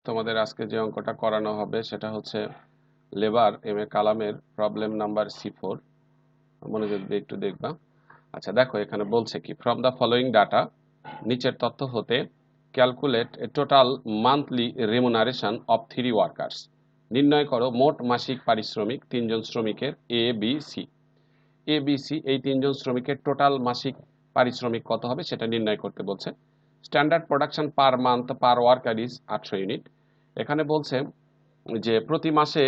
তোমাদের আজকে যে অঙ্কটা করানো হবে সেটা হচ্ছে লেবার এম এ কালামের প্রবলেম নাম্বার C4। মনোযোগ দিয়ে একটু দেখবা। আচ্ছা দেখো এখানে বলছে কি, ফ্রম দ্য ফলোয়িং ডাটা, নিচের তথ্য হতে calculate A total monthly remuneration of 3 workers. নির্ণয় করো মোট মাসিক পারিশ্রমিক তিনজন শ্রমিকের এ বি সি এই তিনজন শ্রমিকের টোটাল মাসিক পারিশ্রমিক কত হবে সেটা নির্ণয় করতে বলছে। Standard production per month per worker is 800 unit. এখানে বলছে যে প্রতি মাসে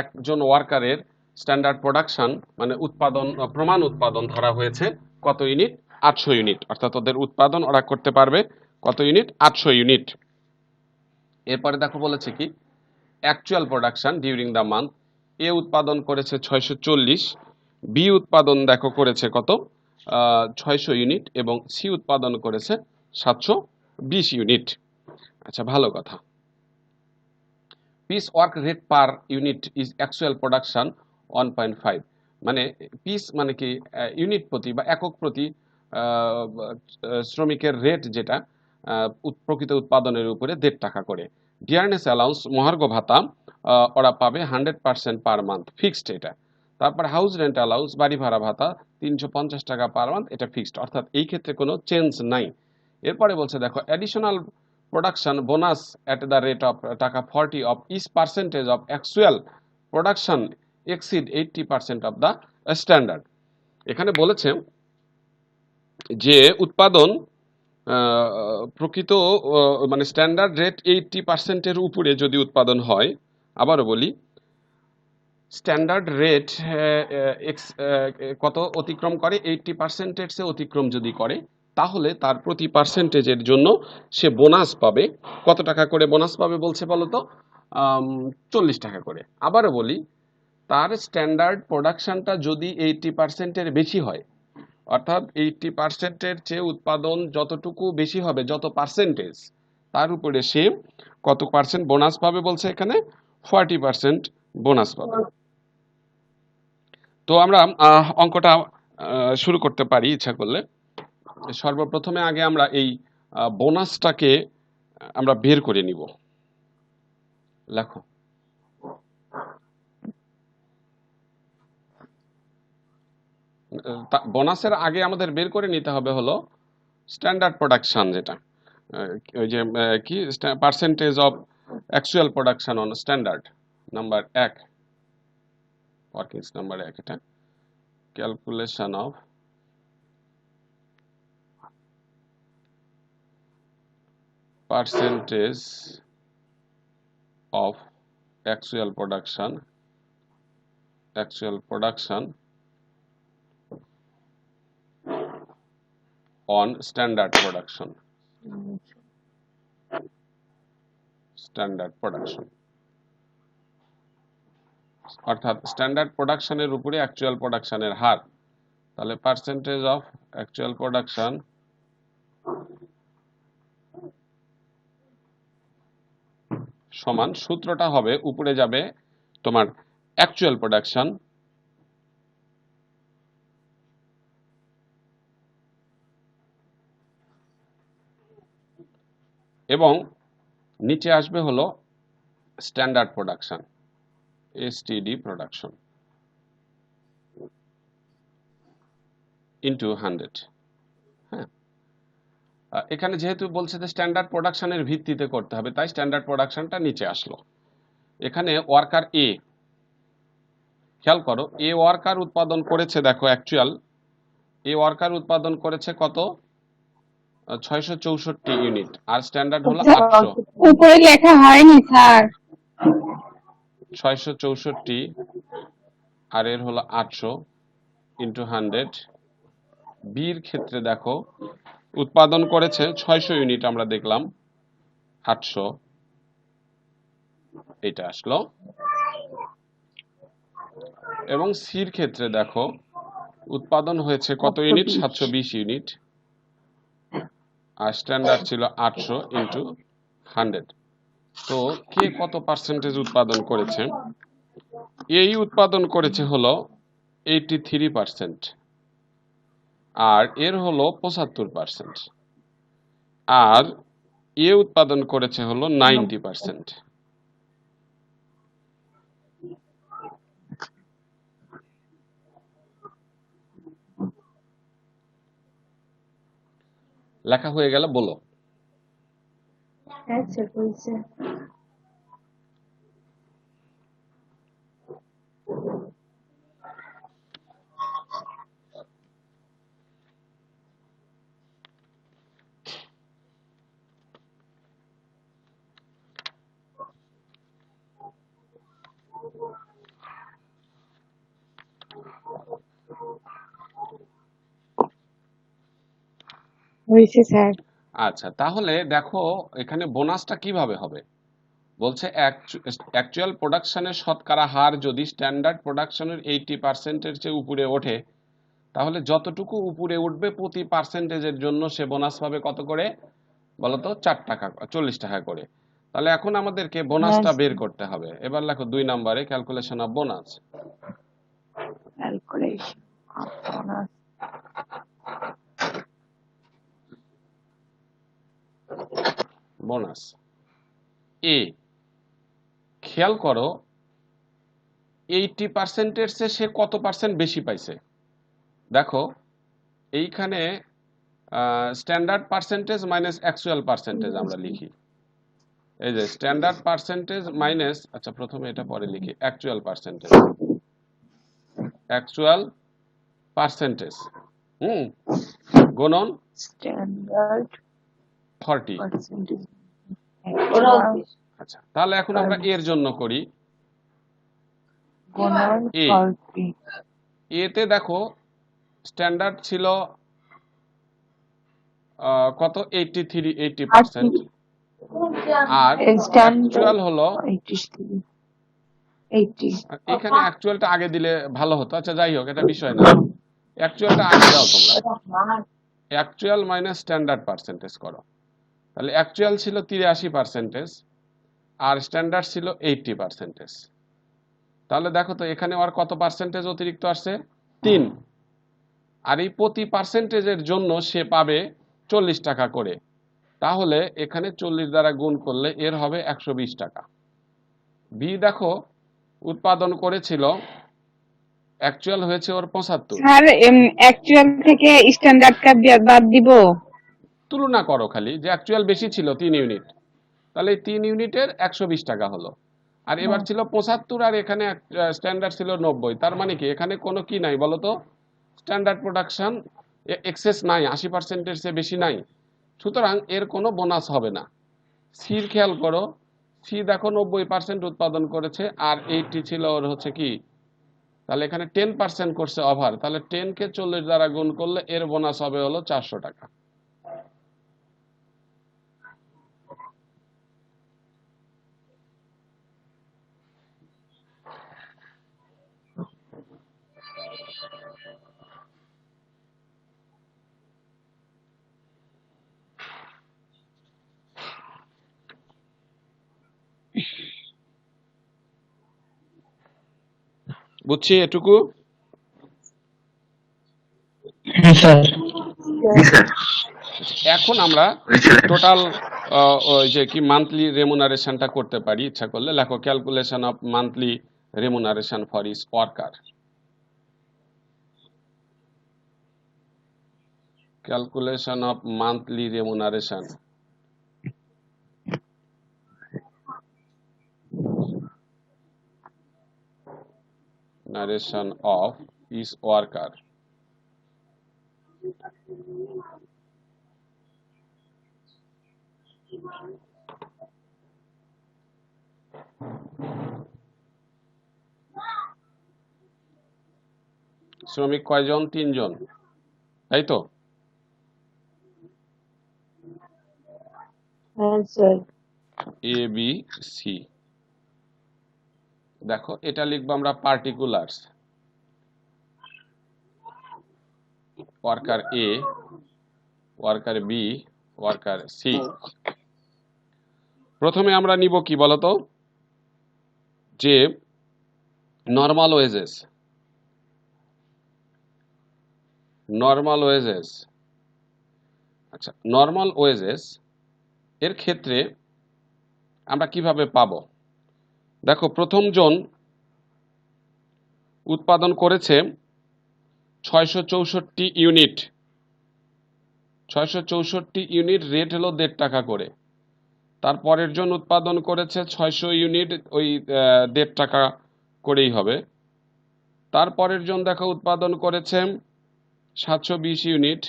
একজন ওয়ার্কারের স্ট্যান্ডার্ড প্রোডাকশন মানে উৎপাদন, প্রমাণ উৎপাদন ধরা হয়েছে কত ইউনিট? 800 ইউনিট। অর্থাৎ ওদের উৎপাদন ওরা করতে পারবে কত ইউনিট? 800 ইউনিট। এরপরে দেখো বলেছে কি, actual production during the month, a উৎপাদন করেছে 640, বি উৎপাদন দেখো করেছে কত? 600 ইউনিট এবং সি উৎপাদন করেছে 720 ইউনিট। আচ্ছা ভালো কথা। Piece work rate per unit is actual production 1.5। মানে পিস মানে কি, ইউনিট প্রতি বা একক প্রতি শ্রমিকের রেট যেটা প্রকৃত উৎপাদনের উপরে 1.5 টাকা করে। ডিয়ারনেস অ্যালাউন্স মহার্ঘ ভাতা ওরা পাবে 100% পার মান্থ, ফিক্সড এটা। তারপর হাউস রেন্ট অ্যালাউন্স বাড়ি ভাড়া ভাতা 350 টাকা পার মান্থ, এটা ফিক্সড, অর্থাৎ এই ক্ষেত্রে কোনো চেঞ্জ নাই। এরপরে বলছে দেখো, additional production bonus at the rate of টাকা 40 of each percentage of actual production exceed 80% of the standard। এখানে বলেছে যে উৎপাদন প্রকৃত মানে স্ট্যান্ডার্ড রেট 80%-এর উপরে যদি উৎপাদন হয়, আবারও বলি, স্ট্যান্ডার্ড রেট কত অতিক্রম করে? 80%-এর চেয়ে অতিক্রম যদি করে, তাহলে তার প্রতি পার্সেন্টেজের জন্য সে বোনাস পাবে। কত টাকা করে বোনাস পাবে বলছে বলো তো? 40 টাকা করে। আবারও বলি, তার স্ট্যান্ডার্ড প্রোডাকশনটা যদি 80%-এর বেশি হয়, অর্থাৎ 80%-এর চেয়ে উৎপাদন যতটুকু বেশি হবে, যত পার্সেন্টেজ, তার উপরে সে কত পার্সেন্ট বোনাস পাবে বলছে এখানে? 40% বোনাস পাবে। তো আমরা অঙ্কটা শুরু করতে পারি ইচ্ছা করলে। সর্বপ্রথমে আগে আমরা এই বোনাসটাকে আমরা বের করে নিব। লেখো। বোনাসের আগে আমাদের বের করে নিতে হবে হলো স্ট্যান্ডার্ড প্রোডাকশন, যেটা ওই যে কি, percentage of actual production on standard number 1, workings number 1, এটা calculation of percentage of actual production on standard production, অর্থাৎ স্ট্যান্ডার্ড প্রোডাকশনের উপরে অ্যাকচুয়াল প্রোডাকশনের হার। তাহলে পার্সেন্টেজ অফ অ্যাকচুয়াল প্রোডাকশন সমান, সূত্রটা হবে উপরে যাবে তোমার অ্যাকচুয়াল প্রোডাকশন এবং নিচে আসবে হলো standard production, STD production into 100। হ্যাঁ, এখানে যেহেতু বলছে যে স্ট্যান্ডার্ড প্রোডাকশনের ভিত্তিতে করতে হবে, তাই স্ট্যান্ডার্ড প্রোডাকশনটা নিচে আসলো। এখানে ওয়ার্কার এ, খেয়াল করো, এ ওয়ার্কার উৎপাদন করেছে, দেখো অ্যাকচুয়াল এ ওয়ার্কার উৎপাদন করেছে কত? 664 ইউনিট, আর স্ট্যান্ডার্ড হলো 800। উপরে লেখা হয়নি স্যার। 664 আর এর হলো 800 ইন্টু 100। বির ক্ষেত্রে দেখো উৎপাদন করেছে 600 ইউনিট, আমরা দেখলাম 800, এটা আসলো। এবং সির ক্ষেত্রে দেখো উৎপাদন হয়েছে কত ইউনিট? 720 ইউনিট, আর স্ট্যান্ডার্ড ছিল 800 ইন্টু 100। তো কে কত পার্সেন্টেজ উৎপাদন করেছে? এই উৎপাদন করেছে হলো 83%, আর এর হলো 75%, আর এ উৎপাদন করেছে হলো 90%। লেখা হয়ে গেল, বলো। হ্যাঁ স্যার বলছে। হয়েছে স্যার। আচ্ছা, তাহলে দেখো এখানে বোনাসটা কিভাবে হবে। বলছে অ্যাকচুয়াল প্রোডাকশনের শতকরা হার যদি স্ট্যান্ডার্ড প্রোডাকশনের 80%-এর চেয়ে উপরে ওঠে, তাহলে যতটুকু উপরে উঠবে প্রতি পার্সেন্টেজের জন্য সে বোনাস পাবে কত করে বলতো, 4 টাকা, 40 টাকা করে। তাহলে এখন আমাদেরকে বোনাসটা বের করতে হবে। এবার লেখো 2 নম্বরে calculation of bonus. Calculation of bonus. Bonus এ, খেয়াল করো 80%-এর চেয়ে সে কত পার্সেন্ট বেশি পাইছে। দেখো এইখানে standard percentage minus actual percentage আমরা লিখি। এই যে স্ট্যান্ডার্ড পার্সেন্টেজ মাইনাস, আচ্ছা প্রথমে এটা পরে লিখি, অ্যাকচুয়াল পার্সেন্টেজ। অ্যাকচুয়াল পার্সেন্টেজ গুণন স্ট্যান্ডার্ড 40। পার্সেন্টেজ। আচ্ছা, তাহলে এখন আমরা এর জন্য করি। গুণন এ 40। এতে দেখো স্ট্যান্ডার্ড ছিল কত, 80%। আর অ্যাকচুয়াল হলো 80। এখানে অ্যাকচুয়ালটা আগে দিলে ভালো হতো। আচ্ছা যাই হোক, এটা বিষয় না, অ্যাকচুয়ালটা আগে দাও তোমরা। অ্যাকচুয়াল মাইনাস স্ট্যান্ডার্ড পার্সেন্টেজ করো। তাহলে অ্যাকচুয়াল ছিল 83% আর স্ট্যান্ডার্ড ছিল 80%। তাহলে দেখো তো এখানে আর কত পার্সেন্টেজ অতিরিক্ত আসছে, 3। আর এই প্রতি পার্সেন্টেজের জন্য সে পাবে 40 টাকা করে। তাহলে এখানে 40 দ্বারা গুণ করলে এর হবে 120 টাকা। বি দেখো উৎপাদন করেছিল, অ্যাকচুয়াল হয়েছে ওর 75। স্যার অ্যাকচুয়াল থেকে স্ট্যান্ডার্ডটা বাদ দিব। তুলনা করো খালি, যে অ্যাকচুয়াল বেশি ছিল 3 ইউনিট, তাহলে 3 ইউনিটের 120 টাকা হলো। আর এবার ছিল 75 আর এখানে স্ট্যান্ডার্ড ছিল 90। তার মানে কি এখানে কোনো কি নাই বলতো, স্ট্যান্ডার্ড প্রোডাকশন এক্সেস নাই, 80%-এর চেয়ে বেশি নাই। সুতরাং এর কোনো বোনাস হবে না। সির খেয়াল করো, সি দেখো 90% উৎপাদন করেছে আর 80 ছিল ওর হচ্ছে কি, তাহলে এখানে 10% করছে ওভার। তাহলে 10-কে 40 দ্বারা গুণ করলে এর বোনাস হবে হলো 400 টাকা। বুঝছি এটুকু। এখন আমরা টোটাল ওই যে কি মান্থলি রেমুনারেশনটা করতে পারি ইচ্ছা করলে। লেখো calculation of monthly remuneration for is worker. Calculation of monthly remuneration of his worker। শ্রমিক কয়জন, 3 জন, তাই তো? A B C. দেখো এটা লিখবো আমরা পার্টিকুলারস। ওয়ার্কার এ, ওয়ার্কার বি, ওয়ার্কার সি। প্রথমে আমরা নিব কি বলতো, যে নরমাল ওয়েজেস। নরমাল ওয়েজেস, আচ্ছা নরমাল ওয়েজেস এর ক্ষেত্রে আমরা কিভাবে পাবো? দেখো, প্রথম জন উৎপাদন করেছে 664 ইউনিট। 664 ইউনিট, রেট হলো 1.5 টাকা করে। তারপরের জন উৎপাদন করেছে 600 ইউনিট, ওই 1.5 টাকা করেই হবে। তারপরের জন দেখো উৎপাদন করেছে 720 ইউনিট,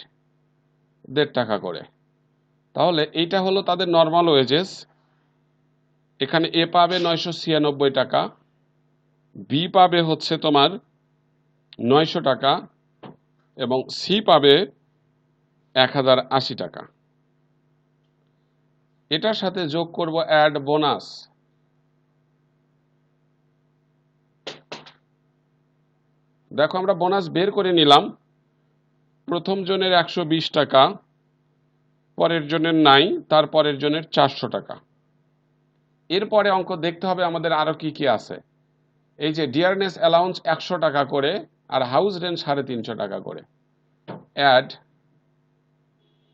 1.5 টাকা করে। তাহলে এইটা হলো তাদের নর্মাল ওয়েজেস। এখানে এ পাবে 996 টাকা, বি পাবে হচ্ছে তোমার 900 টাকা, এবং সি পাবে 1080 টাকা। এটার সাথে যোগ করব অ্যাড বোনাস। দেখো, আমরা বোনাস বের করে নিলাম। প্রথম জনের 120 টাকা, পরের জনের নাই, তারপরের জনের 400 টাকা। এরপরে অঙ্ক দেখতে হবে আমাদের আরো কি কি আছে। এই যে ডিয়ারনেস অ্যালাউন্স 100 টাকা করে, আর হাউস রেন্ট 350 টাকা করে। অ্যাড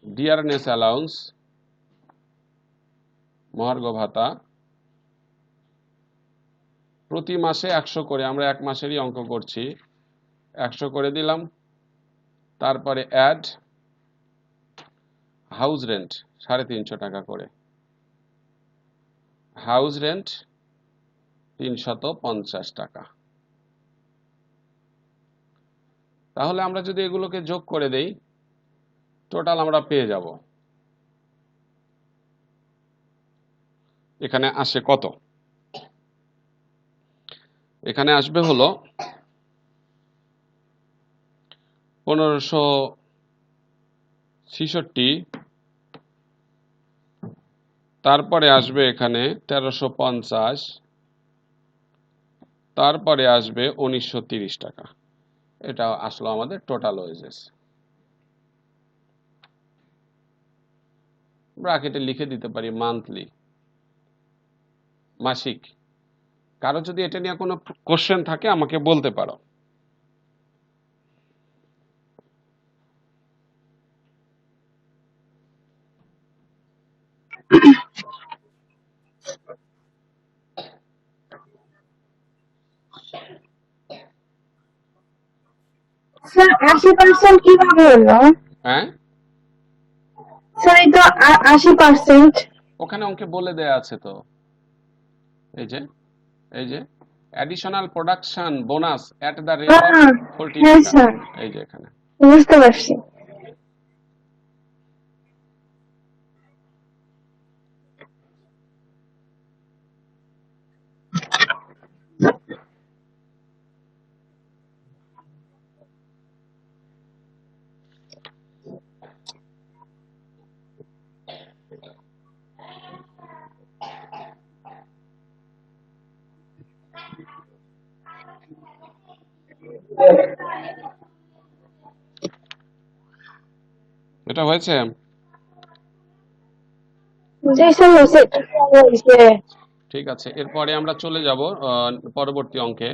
ডিয়ারনেস অ্যালাউন্স, মহার্ঘ ভাতা, প্রতি মাসে 100 করে, আমরা এক মাসেরই অঙ্ক করছি, 100 করে দিলাম। তারপরে অ্যাড হাউস রেন্ট 350 টাকা করে, হাউস রেন্ট 350 টাকা। তাহলে আমরা যদি এগুলোকে যোগ করে দেই, টোটাল আমরা পেয়ে যাব। এখানে আসে কত? এখানে আসবে হলো 1566, তারপরে আসবে এখানে 1350, তারপরে আসবে 1930 টাকা। এটা আসলো আমাদের টোটাল ওয়েজেস। ব্র্যাকেটে লিখে দিতে পারি মান্থলি, মাসিক। কারো যদি এটা নিয়ে কোনো কোশ্চেন থাকে আমাকে বলতে পারো। স্যার 80% কিভাবে হলো? হ্যাঁ, স্যার এই তো 80%। ওখানে অঙ্কে বলে দেয়া আছে তো। এই যে এই যে additional production bonus at the rate of 40 হ্যাঁ টাকা। স্যার, এই যে এখানে বুঝতে পারছি। এটা হয়েছে। জি স্যার, হয়েছে। ঠিক আছে, এরপরে আমরা চলে যাব পরবর্তী অঙ্কে।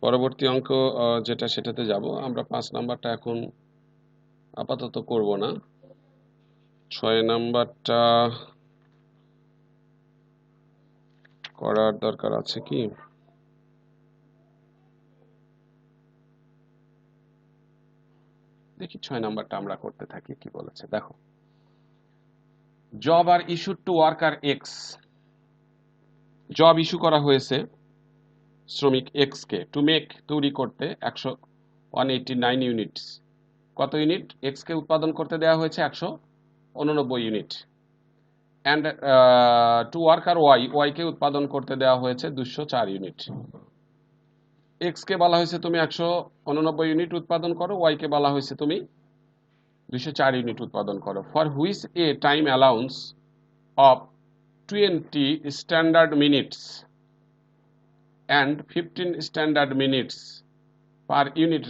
পরবর্তী অঙ্ক যেটা, সেটাতে যাব আমরা। 5 নাম্বারটা এখন আপাতত করব না, 6 নাম্বারটা করার দরকার আছে কি? দেখি 6 নাম্বারটা আমরা করতে থাকি কি বলেছে। দেখো, job are issued to worker X. Job issue করা হয়েছে শ্রমিক এক্স কে, টু মেক, তৈরি করতে 189 ইউনিটস। কত ইউনিট? এক্স কে উৎপাদন করতে দেওয়া হয়েছে 189 unit. And to worker Y, Y কে উৎপাদন করতে দেওয়া হয়েছে 204 ইউনিট। এক্স কে বলা হয়েছে তুমি 189 ইউনিট উৎপাদন করো, ওয়াই কে বলা হয়েছে তুমি 204 ইউনিট উৎপাদন করো। For which a time allowance of 20 standard minutes and 15 standard minutes per unit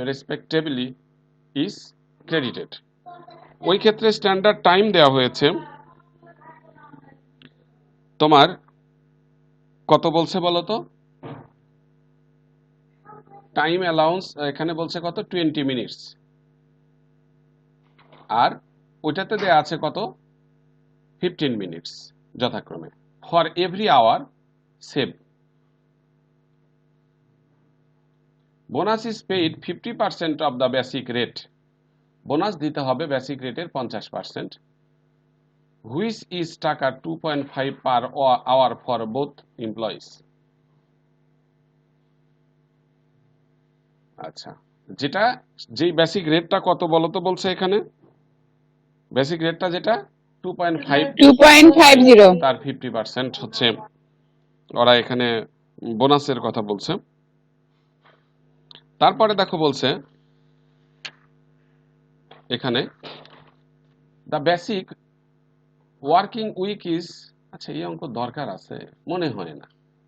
respectively is credited. ওই ক্ষেত্রে স্ট্যান্ডার্ড টাইম দেওয়া হয়েছে তোমার কত বলছে বলো তো? টাইম অ্যালাউন্স এখানে বলছে কত 20 মিনিটস, আর ওইটাতে দেয়া আছে কত 15 মিনিটস যথাক্রমে। For every hour save, bonus is paid 50% of the basic rate, bonus দিতে হবে বেসিক রেটের 50%, হুইচ ইজ টাকা 2.5 per hour for both employees. আচ্ছা, যেটা যেই বেসিক রেটটা কত বলো তো বলছে এখানে, বেসিক রেটটা যেটা 2.5, 2.50 তার 50% হচ্ছে ওরা এখানে বোনাসের কথা বলছে। তারপরে দেখো বলছে এখানে the basic working week is, আচ্ছা এই অঙ্ক দরকার আছে মনে হয় না,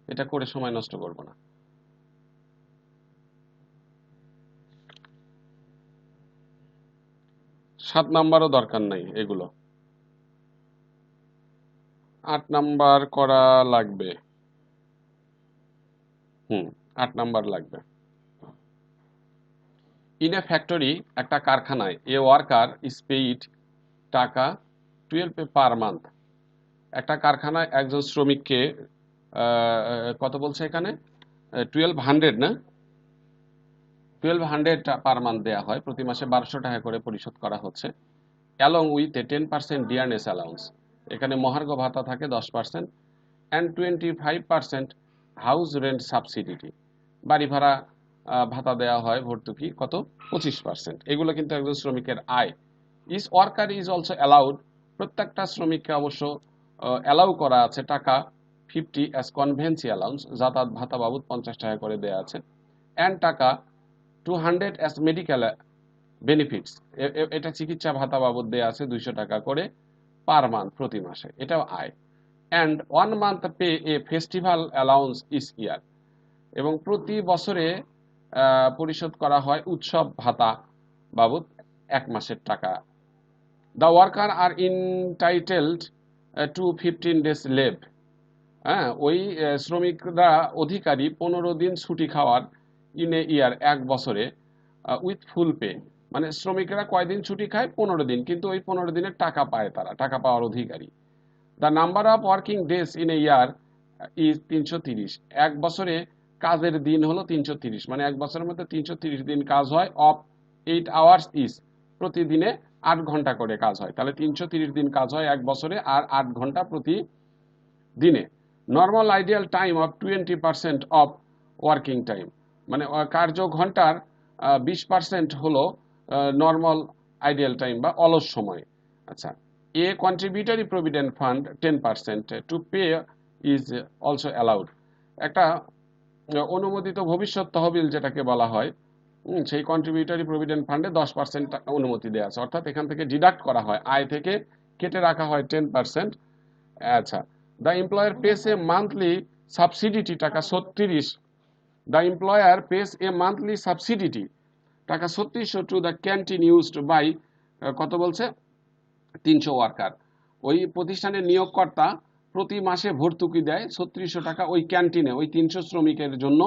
এটা করে সময় নষ্ট করব না। 7 নাম্বারও দরকার নাই, এগুলো 8 নাম্বার করা লাগবে। 8 নাম্বার লাগবে। ইন এ ফ্যাক্টরি, একটা কারখানায়, এ ওয়ার্কার ইজ পেইড টাকা 12 পার মান্থ, একটা কারখানায় একজন শ্রমিককে কত বলছে এখানে 1200 না, 1200 পার মান্থ দেওয়া হয়, প্রতি মাসে 1200 টাকা করে পরিশোধ করা হচ্ছে, along with a 10% dearness allowance, এখানে মহার্ঘ ভাতা থাকে 10%, অ্যান্ড 25% হাউস রেন্ট সাবসিডিটি, বাড়ি ভাড়া ভাতা দেওয়া হয় ভর্তুকি কত 25%। এগুলো কিন্তু একজন শ্রমিকের আয়। Is worker is also allowed, প্রত্যেকটা শ্রমিককে অবশ্য অ্যালাউ করা আছে টাকা 50 অ্যাজ কনভেন্সি অ্যালাউন্স, যাতায়াত ভাতা বাবদ 50 টাকা করে দেওয়া আছে, অ্যান্ড টাকা 200 অ্যাজ মেডিকেল বেনিফিটস, এটা চিকিৎসা ভাতা বাবদ দেওয়া আছে 200 টাকা করে পার মান্থ, প্রতি মাসে, এটাও আয়। And 1 month pay a festival allowance is year, এবং প্রতি বছরে পরিশোধ করা হয় উৎসব ভাতা বাবদ 1 মাসের টাকা। The worker are entitled to 15 days leave, হ্যাঁ ওই শ্রমিকরা অধিকারী 15 দিন ছুটি খাওয়ার ইন এ ইয়ার, 1 বছরে, উইথ ফুল পে, মানে শ্রমিকরা কয়দিন ছুটি খায় 15 দিন, কিন্তু ওই 15 দিনের টাকা পায়, তারা টাকা পাওয়ার অধিকারী। The number of working days in a year is 330, 1 বছরে কাজের দিন হলো 330, মানে 1 বছরের মধ্যে 330 দিন কাজ হয়। অফ 8 আওয়ার্স ইজ, প্রতিদিনে 8 ঘন্টা করে কাজ হয়, তাহলে 330 দিন কাজ হয় 1 বছরে, আর 8 ঘন্টা প্রতি দিনে। Normal ideal time of 20% of working time, মানে কার্য ঘন্টার 20% হলো নর্মাল আইডিয়াল টাইম বা অলস সময়। আচ্ছা, a contributory provident fund 10% to pay is also allowed, একটা অনুমোদিত ভবিষ্যৎ তহবিল যেটাকে বলা হয়, সেই কন্ট্রিবিউটরি প্রভিডেন্ট ফান্ডে 10% অনুমতি দেওয়া আছে, অর্থাৎ এখান থেকে ডিডাক্ট করা হয়, আয় থেকে কেটে রাখা হয় 10%। আচ্ছা, the employer pays a monthly subsidy টাকা 36, the employer pays a monthly subsidy টাকা 3600 to the canteen used by, কত বলছে 300 ওয়ার্কার, ওই প্রতিষ্ঠানের নিয়োগকর্তা প্রতি মাসে ভর্তুকি দেয় 3600 টাকা ওই ক্যান্টিনে, ওই 300 শ্রমিকের জন্য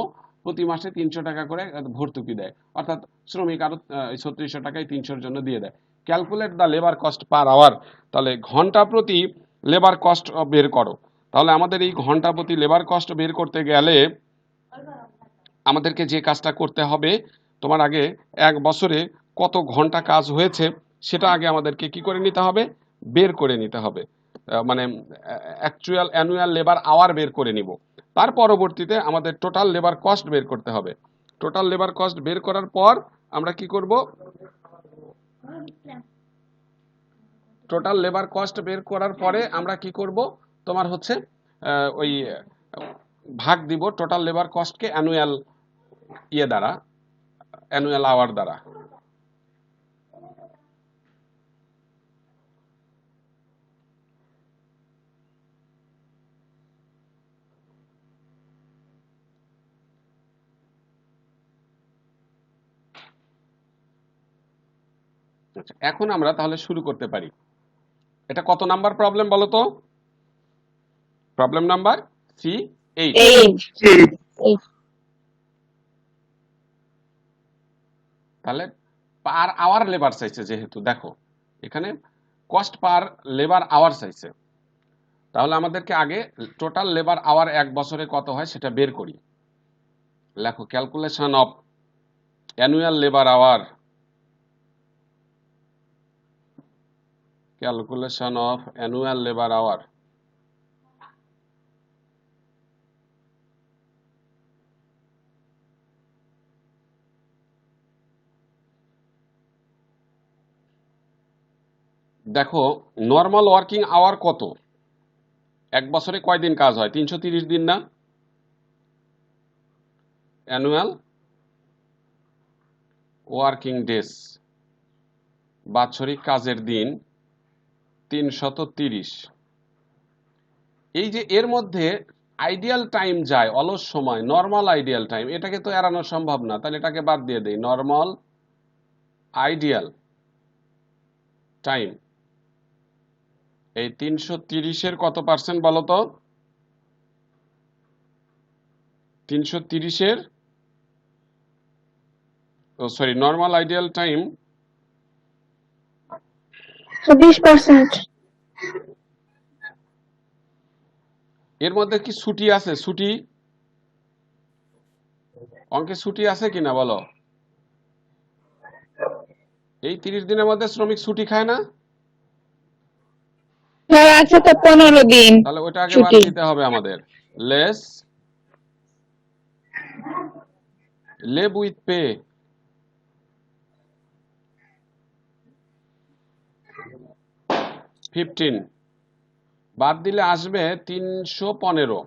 প্রতি মাসে 300 টাকা করে ভর্তুকি দেয়, অর্থাৎ শ্রমিক আরো 3600 টাকায় 300-র জন্য দিয়ে দেয়। Calculate the labour cost per hour, তাহলে ঘন্টা প্রতি লেবার কস্ট বের করো। তাহলে আমাদের এই ঘন্টা প্রতি লেবার কস্ট বের করতে গেলে আমাদেরকে যে কাজটা করতে হবে, তোমার আগে 1 বছরে কত ঘন্টা কাজ হয়েছে সেটা আগে আমাদেরকে কি করে নিতে হবে, বের করে নিতে হবে, মানে অ্যাকচুয়াল অ্যানুয়াল লেবার আওয়ার বের করে নিব। তার পরবর্তীতে আমাদের টোটাল লেবার কস্ট বের করতে হবে। টোটাল লেবার কস্ট বের করার পর আমরা কি করব, টোটাল লেবার কস্ট বের করার পরে আমরা কি করব, তোমার হচ্ছে ওই ভাগ দিব টোটাল লেবার কস্টকে অ্যানুয়াল দ্বারা, অ্যানুয়াল আওয়ার দ্বারা। আচ্ছা, এখন আমরা তাহলে শুরু করতে পারি। এটা কত নাম্বার প্রবলেম বলো তো? Problem number C8। তাহলে পার আওয়ার লেবার চাইছে, যেহেতু দেখো এখানে কস্ট পার লেবার আওয়ার চাইছে, তাহলে আমাদেরকে আগে টোটাল লেবার আওয়ার এক বছরে কত হয় সেটা বের করি। লেখো calculation of annual labour hour, calculation of annual labour hour. দেখো নর্মাল ওয়ার্কিং আওয়ার কত, এক বছরে কয় দিন কাজ হয়? 330 দিন না? অ্যানুয়াল ওয়ার্কিং ডেজ, বাৎসরিক কাজের দিন 330। এই যে এর মধ্যে আইডিয়াল টাইম যায়, অলস সময়, নর্মাল আইডিয়াল টাইম, এটাকে তো এড়ানো সম্ভব না, তাহলে এটাকে বাদ দিয়ে দেই। নর্মাল আইডিয়াল টাইম, এই 330-এর কত পার্সেন্ট বলো তো? 330-এর, সরি, নর্মাল আইডিয়াল টাইম 20%। এর মধ্যে কি ছুটি আছে? ছুটি, অঙ্কে ছুটি আছে কিনা বলো? এই 30 দিনের মধ্যে শ্রমিক ছুটি খায় না? স্যার আছে তো 15 দিন তাহলে ওইটা আগে বাদ ছুটি। দিতে হবে আমাদের। Less leave with pay, fifteen, বাদ দিলে আসবে 315।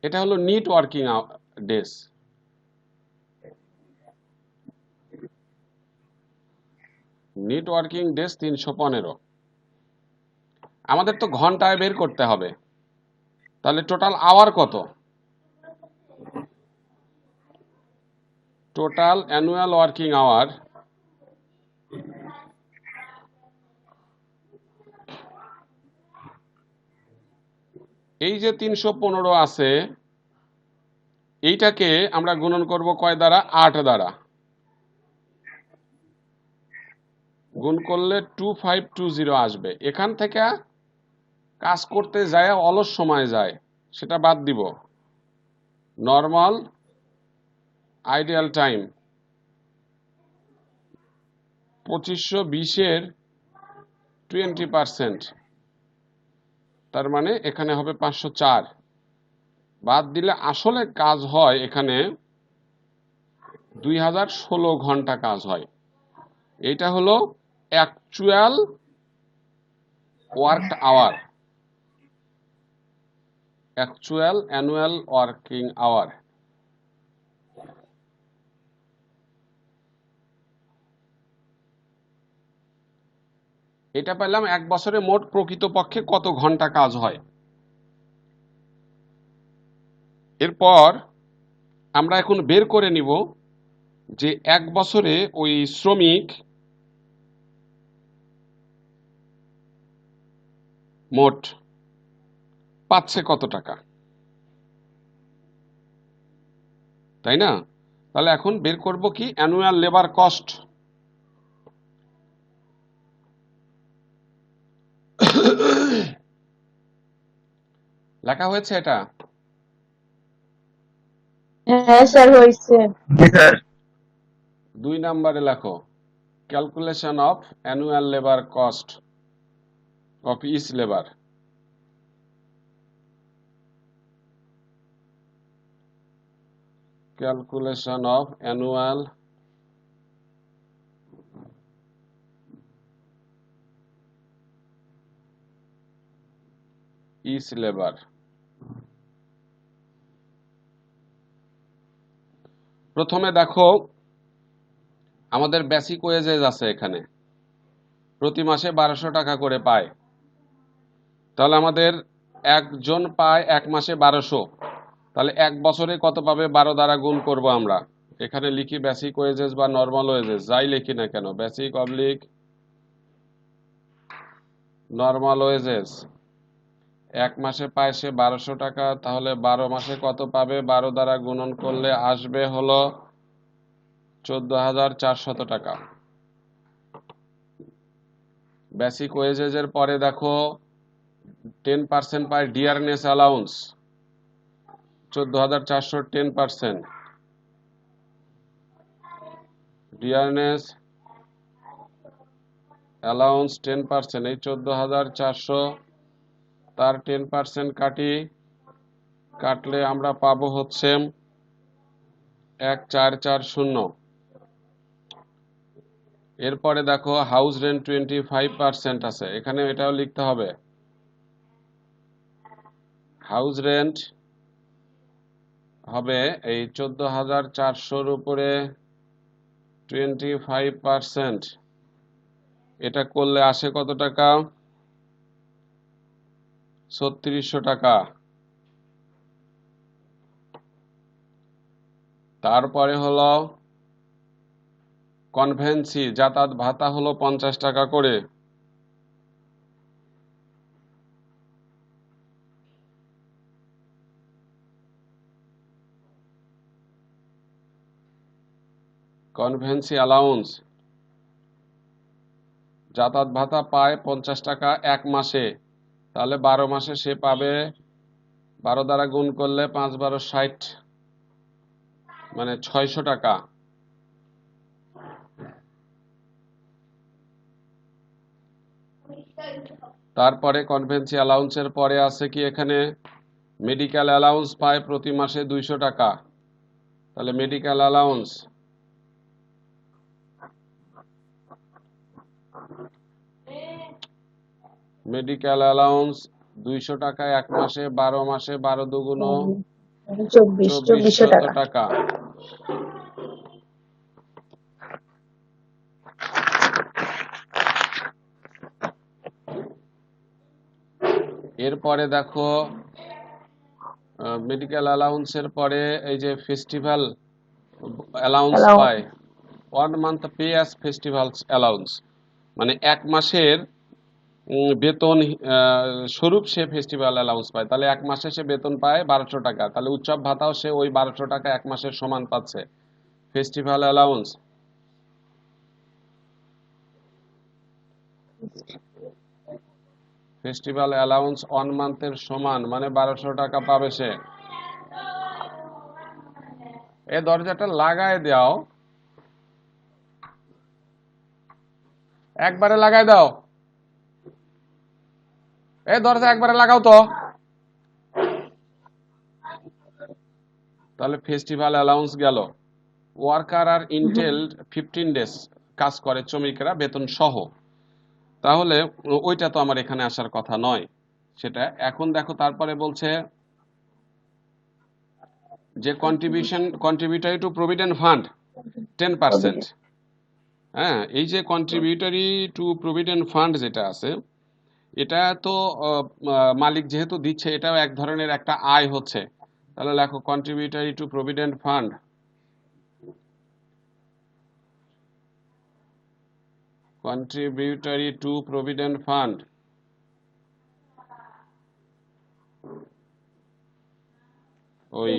এটা হলো net working days. Net working days 315। আমাদের তো ঘন্টায় বের করতে হবে, তাহলে টোটাল আওয়ার কত? টোটাল অ্যানুয়াল ওয়ার্কিং আওয়ার, এই যে 315 আছে, এইটাকে আমরা গুণন করব কয় দ্বারা? 8 দ্বারা। গুণ করলে 2520 আসবে। এখান থেকে কাজ করতে যায় অলস সময় যায়, সেটা বাদ দিব। নর্মাল আইডিয়াল টাইম 2520-এর 20%, তার মানে এখানে হবে 504। বাদ দিলে আসলে কাজ হয় এখানে 2016 ঘন্টা কাজ হয়। এইটা হলো actual worked hour, actual annual working hour. এটা পেলাম এক বছরে মোট প্রকৃতপক্ষে কত ঘন্টা কাজ হয়। এরপর আমরা এখন বের করে নিব যে এক বছরে ওই শ্রমিক মোট পাচ্ছে কত টাকা, তাই না? তাহলে এখন বের করব কি? Annual labour cost. লেখা হয়েছে এটা? হ্যাঁ স্যার হয়েছে। 2 নম্বরে লেখো calculation of annual labour cost of each labour. Calculation of annual each labour. প্রথমে দেখো আমাদের বেসিক ওয়েজেস আছে এখানে, প্রতি মাসে 1200 টাকা করে পায়। তাহলে আমাদের একজন পায় এক মাসে 1200, তাহলে এক বছরে কত পাবে? 12 দ্বারা গুণ করব আমরা। এখানে লিখি বেসিক ওয়েজেস বা নর্মাল ওয়েজেস, যাই লিখি না কেন, বেসিক অবলিক নর্মাল ওয়েজেস। এক মাসে পায় সে 1200 টাকা, তাহলে 12 মাসে কত পাবে? 12 দ্বারা গুণন করলে আসবে হলো 14,400 টাকা। বেসিক ওয়েজেসের পরে দেখো 10% পায় ডিয়ারনেস অ্যালাউন্স, 14,400 10%। ডিয়ারনেস অ্যালাউন্স 10%, এই 14,400 তার 10% কাটলে আমরা পাবো হচ্ছে 1,440। এরপরে দেখো হাউস রেন্ট 25% আছে, এখানে এটাও লিখতে হবে। হাউস রেন্ট হবে এই 14,400-র উপরে 25%। এটা করলে আসে কত টাকা? 3600 টাকা। তারপরে হলো কনভেন্সি, যাতায়াত ভাতা হলো 50 টাকা করে। কনভেন্সি অ্যালাউন্স, যাতায়াত ভাতা পায় 50 টাকা এক মাসে, তাহলে 12 মাসে সে পাবে, 12 দ্বারা গুণ করলে 5 12 60, মানে 600 টাকা। তারপরে কনভেন্সি অ্যালাউন্সের পরে আছে কি এখানে মেডিকেল অ্যালাউন্স পায় প্রতি মাসে 200 টাকা, তাহলে মেডিকেল অ্যালাউন্স মেডিকেল অ্যালাউন্স 200 টাকা এক মাসে, 12 মাসে 12 দুগুণ 2400 টাকা। এরপরে দেখো মেডিকেল অ্যালাউন্সের পরে এই যে ফেস্টিভ্যাল অ্যালাউন্স পায়, 1 month pay as festival allowance, মানে এক মাসের বেতন স্বরূপ সে ফেস্টিভ্যাল অ্যালাউন্স পায়, তাহলে এক মাসে সে বেতন পায় 1200 টাকা, তাহলে উৎসব ভাতাও সে ওই 1200 টাকা এক মাসের সমান পাচ্ছে। ফেস্টিভ্যাল অ্যালাউন্স ফেস্টিভ্যাল অ্যালাউন্স 1 মান্থের সমান, মানে 1200 টাকা পাবে সে। এই দরজাটা লাগায় দাও, একবারে লাগায় দাও, এই দরজা একবারে লাগাও তো। তাহলে ফেস্টিভ্যাল অ্যালাউন্স গেল। ওয়ার্কার আর ইনটেলড 15 ডেজ কাজ করে শ্রমিকরা বেতন সহ, তাহলে ওইটা তো আমার এখানে আসার কথা নয় সেটা। এখন দেখো তারপরে বলছে যে কন্ট্রিবিউটরি টু প্রভিডেন্ট ফান্ড 10%। হ্যাঁ, এই যে কন্ট্রিবিউটরি টু প্রভিডেন্ট ফান্ড যেটা আছে, এটা তো মালিক যেহেতু দিচ্ছে, এটাও এক ধরনের একটা আয় হচ্ছে, তাহলে লেখো contributory to provident fund, contributory to provident fund ওই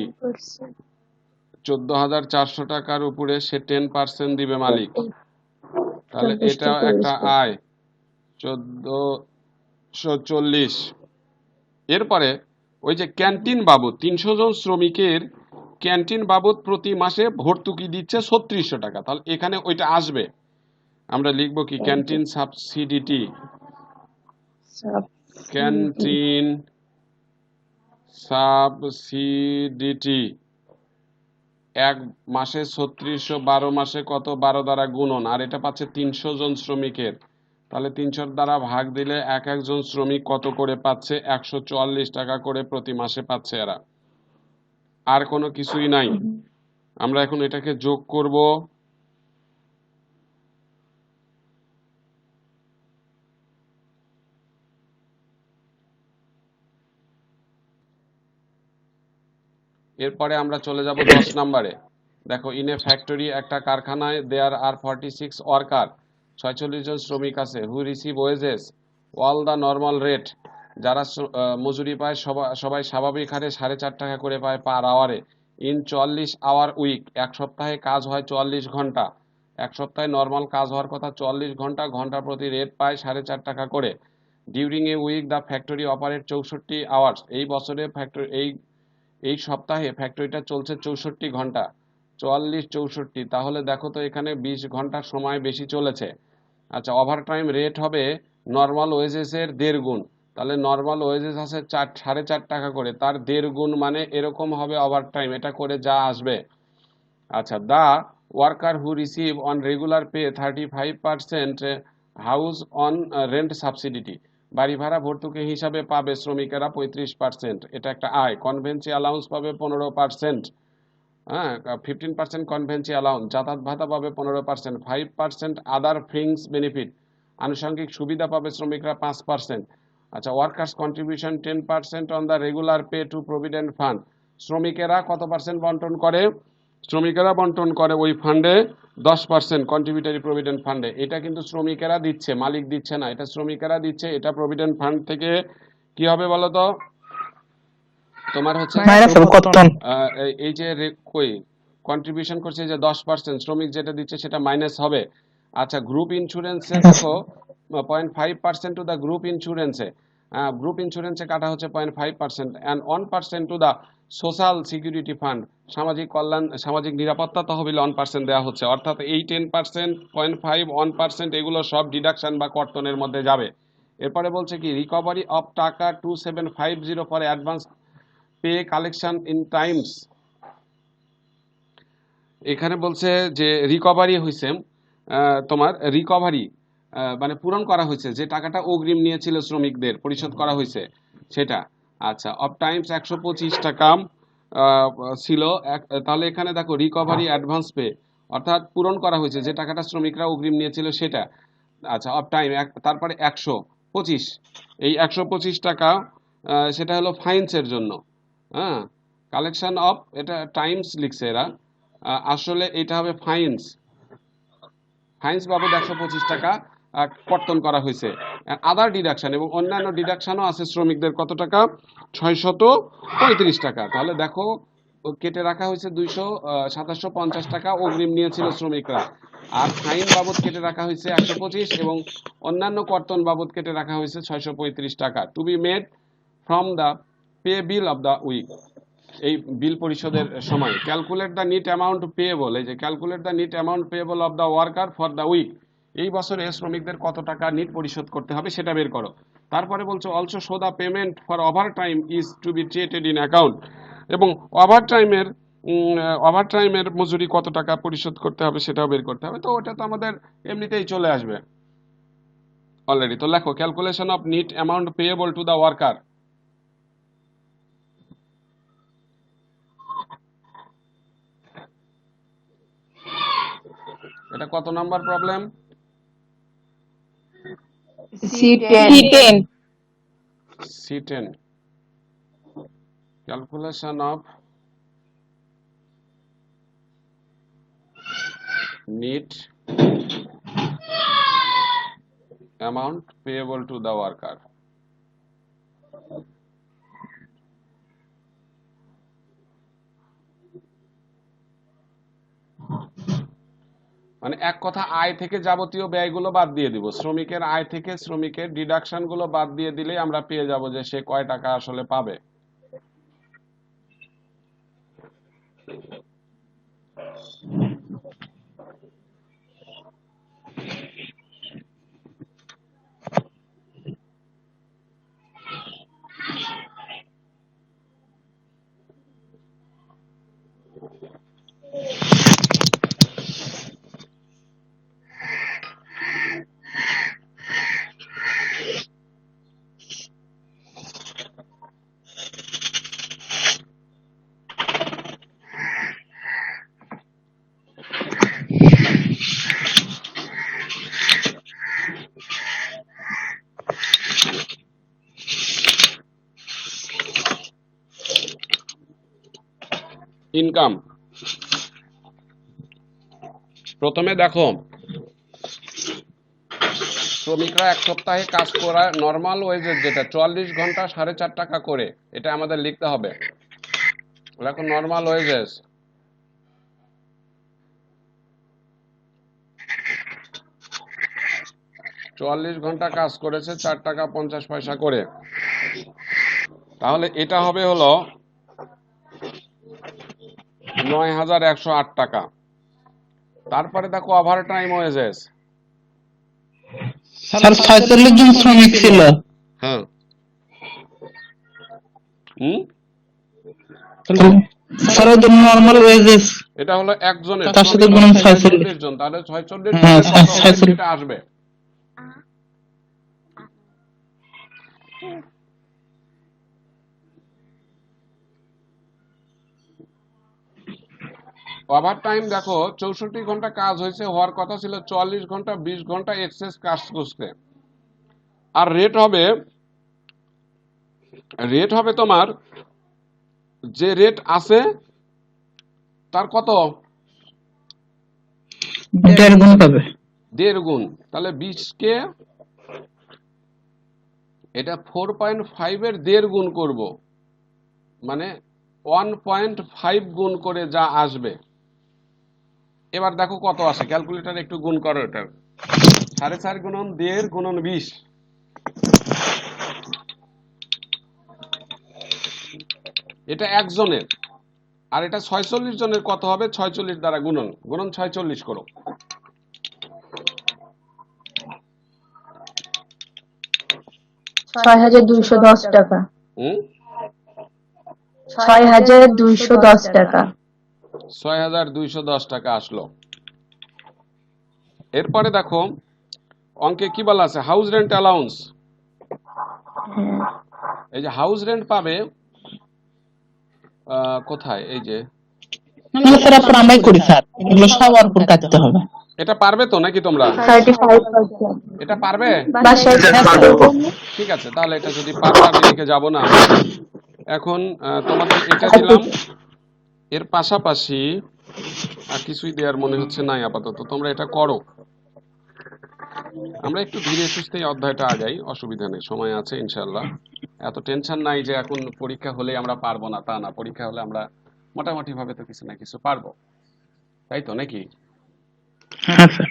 14,400 টাকার উপরে সে 10% দিবে মালিক, তাহলে এটা একটা আয় 1440। এরপরে ওই যে ক্যান্টিন বাবদ 300 জন শ্রমিকের ক্যান্টিন বাবদ প্রতি মাসে ভর্তুকি দিচ্ছে 3600 টাকা, তাহলে এখানে ওইটা আসবে। আমরা লিখবো কি ক্যান্টিন সাবসিডিটি, ক্যান্টিন সাবসিডিটি এক মাসে 3600, 12 মাসে কত, 12 দ্বারা গুণন, আর এটা পাচ্ছে 300 জন শ্রমিকের, তাহলে 300 দ্বারা ভাগ দিলে এক একজন শ্রমিক কত করে পাচ্ছে, 144 টাকা করে প্রতি মাসে পাচ্ছে এরা। আর কোনো কিছুই নাই, আমরা এখন এটাকে যোগ করব। এরপরে আমরা চলে যাব 10 নম্বরে। দেখো ইন এ ফ্যাক্টরি, একটা কারখানায় দেয়ার আর 46 ওয়ার্কার, 46 জন শ্রমিক আছে, who receive wages all the normal rate, যারা মজুরি পায় সবাই স্বাভাবিক হারে 4.5 টাকা করে পায় পার আওয়ারে, ইন 44 আওয়ার উইক, এক সপ্তাহে কাজ হয় 44 ঘন্টা, এক সপ্তাহে নর্মাল কাজ হওয়ার কথা 44 ঘন্টা, ঘন্টা প্রতি রেট পায় 4.5 টাকা করে। During a week the factory operate 64 hours, এই বছরে ফ্যাক্টরি এই সপ্তাহে ফ্যাক্টরিটা চলছে 64 ঘন্টা, 44 64, তাহলে দেখো তো এখানে 20 ঘন্টার সময় বেশি চলেছে। আচ্ছা, ওভারটাইম রেট হবে নর্মাল ওয়েজেসের 1.5 গুণ, তাহলে নর্মাল ওয়েজেস আছে 4.5 টাকা করে, তার 1.5 গুণ মানে এরকম হবে ওভারটাইম, এটা করে যা আসবে। আচ্ছা, the worker who receive on regular pay 35% house on rent subsidy, বাড়ি ভাড়া ভর্তুকি হিসাবে পাবে শ্রমিকেরা 35%, এটা একটা আয়। কনভেন্সি অ্যালাউন্স পাবে 15%, হ্যাঁ 15% কনভেন্সি অ্যালাউন্স, যাতায়াত ভাতা পাবে 15%, 5% আদার ফ্রিংস বেনিফিট, আনুষঙ্গিক সুবিধা পাবে শ্রমিকরা 5%। আচ্ছা, workers contribution 10% on the regular pay to provident fund, শ্রমিকেরা কত পার্সেন্ট বন্টন করে? শ্রমিকেরা বন্টন করে ওই ফান্ডে 10%, কন্ট্রিবিউটরি প্রভিডেন্ট ফান্ডে। এটা কিন্তু শ্রমিকেরা দিচ্ছে, মালিক দিচ্ছে না, এটা শ্রমিকেরা দিচ্ছে, এটা প্রভিডেন্ট ফান্ড থেকে কি হবে বলো তো? তোমার হচ্ছে এই যে কই কন্ট্রিবিউশন করছে যে 10%, শ্রমিক যেটা দিচ্ছে সেটা মাইনাস হবে। আচ্ছা, গ্রুপ ইন্স্যুরেন্সে দেখো 0.5% টু দ্য গ্রুপ ইন্স্যুরেন্সে, গ্রুপ ইন্স্যুরেন্সে কাটা হচ্ছে 0.5%, and 1% to the social security fund, সামাজিক কল্যাণ সামাজিক নিরাপত্তা তহবিল 1% দেওয়া হচ্ছে। অর্থাৎ এই 10%, 0.5, 1% এগুলো সব ডিডাকশন বা কর্তনের মধ্যে যাবে। এরপরে বলছে কি, রিকভারি অফ টাকা 2750 for advance pay collection in Times, এখানে বলছে যে রিকভারি হয়েছে, তোমার রিকভারি মানে পূরণ করা হয়েছে, যে টাকাটা অগ্রিম নিয়েছিল শ্রমিকদের পরিশোধ করা হয়েছে সেটা। আচ্ছা, অফ টাইমস 125 টাকা ছিল, তাহলে এখানে দেখো রিকভারি অ্যাডভান্স পে, অর্থাৎ পূরণ করা হয়েছে যে টাকাটা শ্রমিকরা অগ্রিম নিয়েছিল সেটা। আচ্ছা, অফ টাইম তারপরে 125, এই 125 টাকা সেটা হলো ফাইন্সের জন্য, হ্যাঁ কালেকশন অফ, এটা টাইমস লিখছে এরা, আসলে এটা হবে ফাইন্স, ফাইন্স বাবদ 125 টাকা কর্তন করা হয়েছে। আদার ডিডাকশন এবং অন্যান্য ডিডাকশনও আছে শ্রমিকদের কত টাকা? 635 টাকা। তাহলে দেখো কেটে রাখা হয়েছে 2750 টাকা অগ্রিম নিয়েছিল শ্রমিকরা, আর ফাইন বাবদ কেটে রাখা হয়েছে 125, এবং অন্যান্য কর্তন বাবদ কেটে রাখা হয়েছে 635 টাকা, to be made from the pay bill of the week, এই বিল পরিশোধের সময়। Calculate the net amount payable, এই যে calculate the net amount payable of the worker for the week, এই বছরে শ্রমিকদের কত টাকা নিট পরিশোধ করতে হবে সেটা বের করো। তারপরে বলছো also show the payment for overtime is to be treated in account, এবং ওভার টাইমের মজুরি কত টাকা পরিশোধ করতে হবে সেটাও বের করতে হবে। তো ওটা তো আমাদের এমনিতেই চলে আসবে অলরেডি। তো লেখো calculation of net amount payable to the worker. এটা কত number problem? C10 C10, calculation of net amount payable to the worker। মানে এক কথা আয় থেকে যাবতীয় ব্যয়গুলো বাদ দিয়ে দিব, শ্রমিকের আয় থেকে শ্রমিকের ডিডাকশন গুলো বাদ দিয়ে দিলেই আমরা পেয়ে যাব যে সে কয় টাকা আসলে পাবে। ইনকাম, প্রথমে দেখো শ্রমিকরা এক সপ্তাহে কাজ করা নর্মাল ওয়েজের যেটা 44 ঘন্টা 4.5 টাকা করে, এটা আমাদের লিখতে হবে। দেখো নর্মাল ওয়েজেস, চুয়াল্লিশ ঘন্টা কাজ করেছে, 4 টাকা 50 পয়সা করে। তাহলে এটা হবে হলো 9108 টাকা। তারপরে দেখো ওভার টাইম ওয়েজেস, স্যার 46 জন শ্রমিক ছিল। হ্যাঁ হুম স্যার ওদের নরমাল ওয়েজেস এটা হলো একজনের, তার সাথে গুণন 46। 46 জন, তাহলে 46 হ্যাঁ, জনের কত হবে 46 সেটা আসবে। ওভার টাইম দেখো 64 ঘন্টা কাজ হয়েছে, হওয়ার কথা ছিল 44 ঘন্টা, 20 ঘন্টা এক্সেস কাজ করছে। আর রেট হবে তোমার যে রেট আছে তার কত, 1.5 গুণ পাবে। 1.5 গুণ। তাহলে 20 কে এটা 4.5 এর 1.5 গুণ করব, মানে 1.5 গুণ করে যা আসবে। এবার দেখো কত আসে, ক্যালকুলেটর একটু গুণ করো এটা। 4.5 গুণন 1.5 গুণন 20, এটা একজনের। আর এটা 46 জনের কত হবে, 46 দ্বারা গুণন, গুণন 46 করো। 6,210 টাকা। হুম 6,210 টাকা। 6,210 টাকা আসলো। এরপরে দেখো অঙ্কে কি বলা আছে, হাউস রেন্ট অ্যালাউন্স। এই যে হাউস রেন্ট পাবে কোথায়, এই যে স্যার আপনার আমরাই করি স্যার, এগুলো সব ওর উপর কাটতে হবে। এটা পারবে তো নাকি তোমরা, 35%। এটা পারবে? বাসায় ঠিক আছে, তাহলে এটা যদি পারবে আমি লিখে যাব না। এখন তোমাদের এটা দিলাম, এর পাশাপাশি আর কিছুই দেওয়ার মনে হচ্ছে নাই আপাতত, তোমরা এটা করো। আমরা একটু ধীরে সুস্থে অধ্যায়টা আগাই, অসুবিধা নেই, সময় আছে ইনশাল্লাহ। এত টেনশন নাই যে এখন পরীক্ষা হলে আমরা পারবো না, তা না, পরীক্ষা হলে আমরা মোটামুটি ভাবে তো কিছু না কিছু পারবো, তাই তো নাকি? হ্যাঁ স্যার।